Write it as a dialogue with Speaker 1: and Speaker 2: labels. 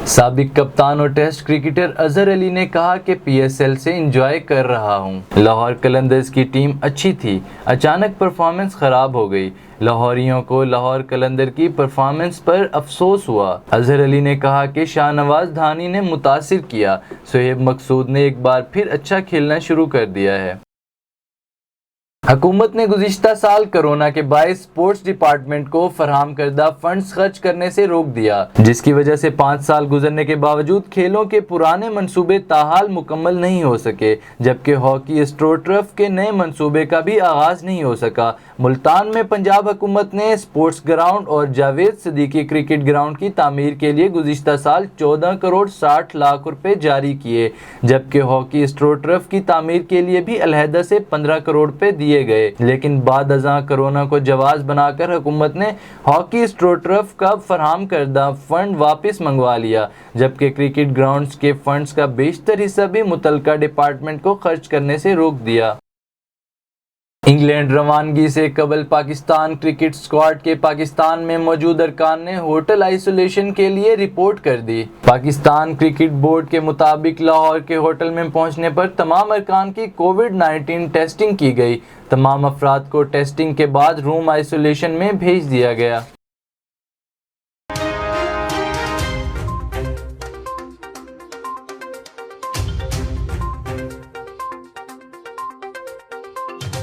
Speaker 1: سابق کپتان اور ٹیسٹ کرکٹر اظہر علی نے کہا کہ پی ایس ایل سے انجوائے کر رہا ہوں۔ لاہور قلندرز کی ٹیم اچھی تھی، اچانک پرفارمنس خراب ہو گئی۔ لاہوریوں کو لاہور قلندر کی پرفارمنس پر افسوس ہوا۔ اظہر علی نے کہا کہ شاہ نواز دھانی نے متاثر کیا، شعیب مقصود نے ایک بار پھر اچھا کھیلنا شروع کر دیا ہے۔ حکومت نے گزشتہ سال کورونا کے باعث اسپورٹس ڈپارٹمنٹ کو فراہم کردہ فنڈز خرچ کرنے سے روک دیا، جس کی وجہ سے 5 سال گزرنے کے باوجود کھیلوں کے پرانے منصوبے تاحال مکمل نہیں ہو سکے، جبکہ ہاکی اسٹرو ٹرف کے نئے منصوبے کا بھی آغاز نہیں ہو سکا۔ ملتان میں پنجاب حکومت نے اسپورٹس گراؤنڈ اور جاوید صدیقی کرکٹ گراؤنڈ کی تعمیر کے لیے گزشتہ سال 14 کروڑ 60 لاکھ روپے جاری کیے، جبکہ ہاکی اسٹرو ٹرف کی تعمیر کے لیے بھی علیحدہ سے 15 کروڑ روپے دیے گئے، لیکن بعد ازاں کورونا کو جواز بنا کر حکومت نے ہاکی اسٹرو ٹرف کا فراہم کردہ فنڈ واپس منگوا لیا، جبکہ کرکٹ گراؤنڈز کے فنڈز کا بیشتر حصہ بھی متعلقہ ڈپارٹمنٹ کو خرچ کرنے سے روک دیا۔ انگلینڈ روانگی سے قبل پاکستان کرکٹ اسکواڈ کے پاکستان میں موجود ارکان نے ہوٹل آئسولیشن کے لیے رپورٹ کر دی۔ پاکستان کرکٹ بورڈ کے مطابق لاہور کے ہوٹل میں پہنچنے پر تمام ارکان کی کووڈ-19 ٹیسٹنگ کی گئی۔ تمام افراد کو ٹیسٹنگ کے بعد روم آئسولیشن میں بھیج دیا گیا۔